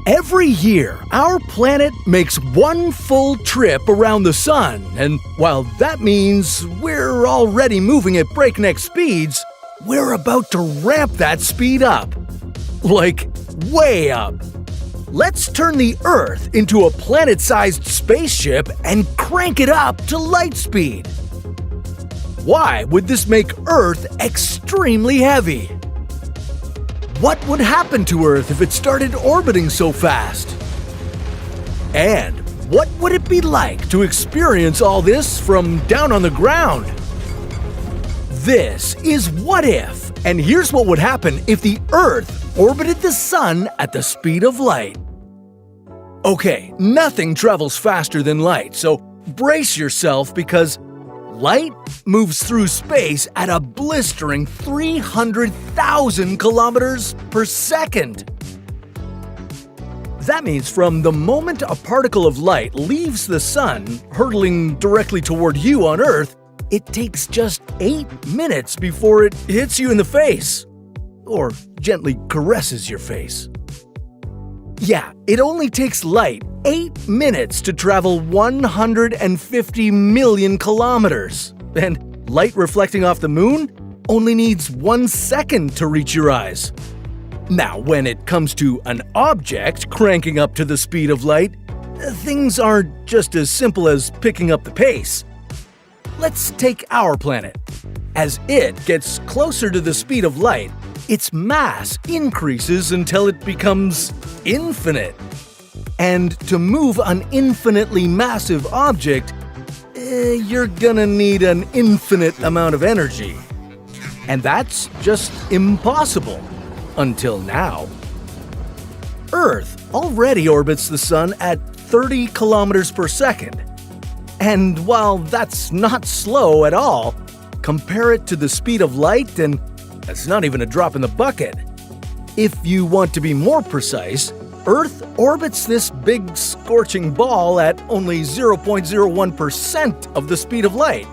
Every year, our planet makes one full trip around the sun, and while that means we're already moving at breakneck speeds, we're about to ramp that speed up. Like, way up. Let's turn the Earth into a planet-sized spaceship and crank it up to light speed. Why would this make Earth extremely heavy? What would happen to Earth if it started orbiting so fast? And what would it be like to experience all this from down on the ground? This is What If, and here's what would happen if the Earth orbited the Sun at the speed of light. Okay, nothing travels faster than light, so brace yourself because light moves through space at a blistering 300,000 kilometers per second. That means from the moment a particle of light leaves the sun, hurtling directly toward you on Earth, it takes just 8 minutes before it hits you in the face. Or gently caresses your face. Yeah, it only takes light 8 minutes to travel 150 million kilometers. And light reflecting off the moon only needs 1 second to reach your eyes. Now, when it comes to an object cranking up to the speed of light, things aren't just as simple as picking up the pace. Let's take our planet. As it gets closer to the speed of light, its mass increases until it becomes infinite. And to move an infinitely massive object, you're gonna need an infinite amount of energy. And that's just impossible. Until now. Earth already orbits the Sun at 30 kilometers per second. And while that's not slow at all, compare it to the speed of light and that's not even a drop in the bucket. If you want to be more precise, Earth orbits this big scorching ball at only 0.01% of the speed of light.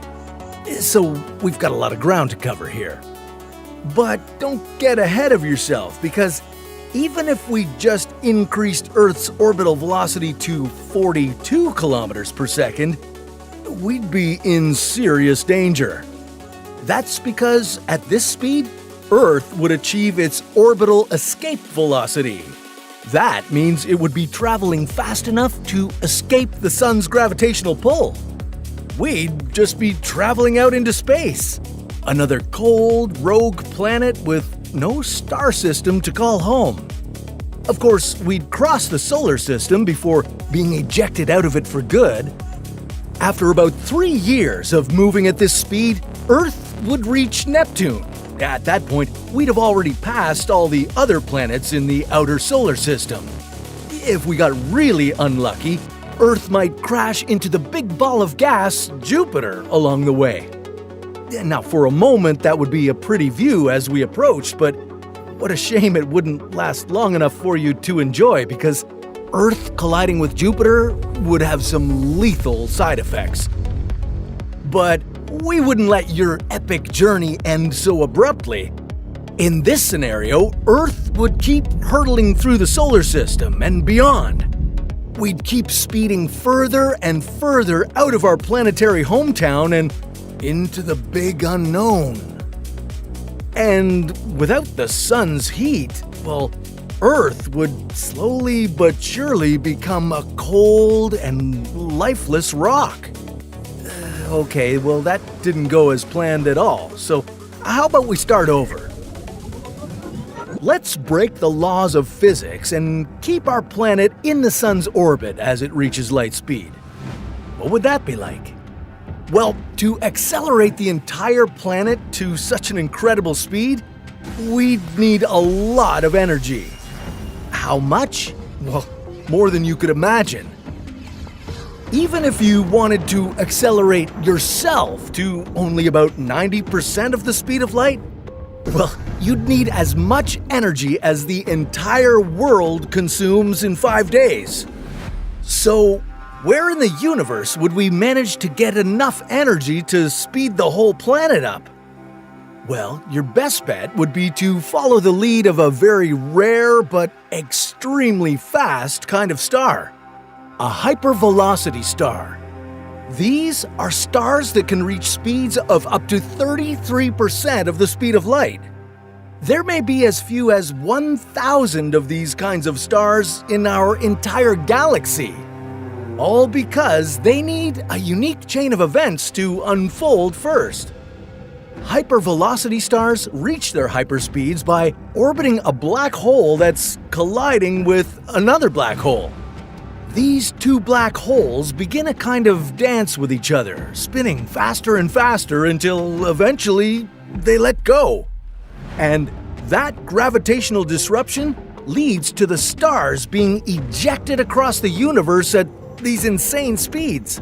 So we've got a lot of ground to cover here. But don't get ahead of yourself, because even if we just increased Earth's orbital velocity to 42 kilometers per second, we'd be in serious danger. That's because at this speed, Earth would achieve its orbital escape velocity. That means it would be traveling fast enough to escape the Sun's gravitational pull. We'd just be traveling out into space. Another cold, rogue planet with no star system to call home. Of course, we'd cross the solar system before being ejected out of it for good. After about 3 years of moving at this speed, Earth would reach Neptune. At that point, we'd have already passed all the other planets in the outer solar system. If we got really unlucky, Earth might crash into the big ball of gas, Jupiter, along the way. Now, for a moment, that would be a pretty view as we approached, but what a shame it wouldn't last long enough for you to enjoy, because Earth colliding with Jupiter would have some lethal side effects. But we wouldn't let your epic journey end so abruptly. In this scenario, Earth would keep hurtling through the solar system and beyond. We'd keep speeding further and further out of our planetary hometown and into the big unknown. And without the sun's heat, well, Earth would slowly but surely become a cold and lifeless rock. Okay, well, that didn't go as planned at all, so how about we start over? Let's break the laws of physics and keep our planet in the sun's orbit as it reaches light speed. What would that be like? Well, to accelerate the entire planet to such an incredible speed, we'd need a lot of energy. How much? Well, more than you could imagine. Even if you wanted to accelerate yourself to only about 90% of the speed of light, well, you'd need as much energy as the entire world consumes in 5 days. So, where in the universe would we manage to get enough energy to speed the whole planet up? Well, your best bet would be to follow the lead of a very rare but extremely fast kind of star, a hypervelocity star. These are stars that can reach speeds of up to 33% of the speed of light. There may be as few as 1,000 of these kinds of stars in our entire galaxy, all because they need a unique chain of events to unfold first. Hypervelocity stars reach their hyperspeeds by orbiting a black hole that's colliding with another black hole. These two black holes begin a kind of dance with each other, spinning faster and faster until eventually they let go. And that gravitational disruption leads to the stars being ejected across the universe at these insane speeds.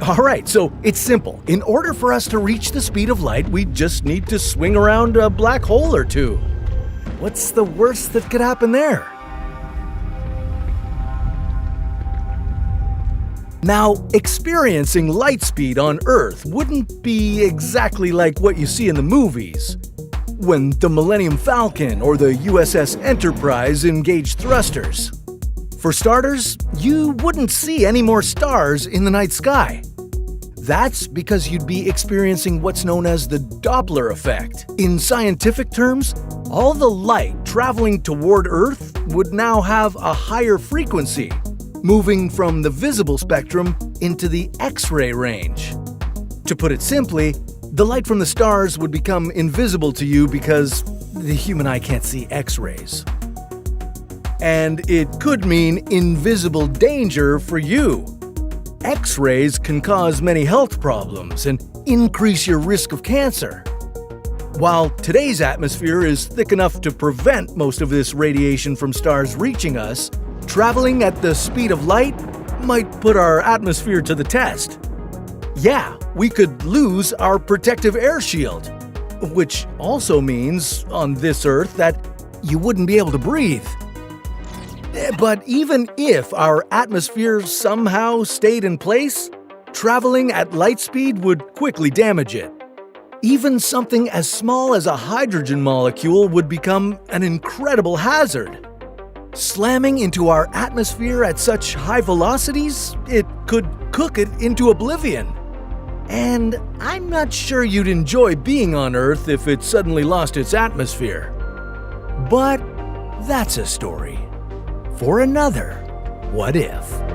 Alright, so it's simple. In order for us to reach the speed of light, we just need to swing around a black hole or two. What's the worst that could happen there? Now, experiencing light speed on Earth wouldn't be exactly like what you see in the movies, when the Millennium Falcon or the USS Enterprise engage thrusters. For starters, you wouldn't see any more stars in the night sky. That's because you'd be experiencing what's known as the Doppler effect. In scientific terms, all the light traveling toward Earth would now have a higher frequency, moving from the visible spectrum into the X-ray range. To put it simply, the light from the stars would become invisible to you because the human eye can't see X-rays. And it could mean invisible danger for you. X-rays can cause many health problems and increase your risk of cancer. While today's atmosphere is thick enough to prevent most of this radiation from stars reaching us, traveling at the speed of light might put our atmosphere to the test. Yeah, we could lose our protective air shield, which also means, on this Earth, that you wouldn't be able to breathe. But even if our atmosphere somehow stayed in place, traveling at light speed would quickly damage it. Even something as small as a hydrogen molecule would become an incredible hazard. Slamming into our atmosphere at such high velocities, it could cook it into oblivion. And I'm not sure you'd enjoy being on Earth if it suddenly lost its atmosphere. But that's a story for another What If.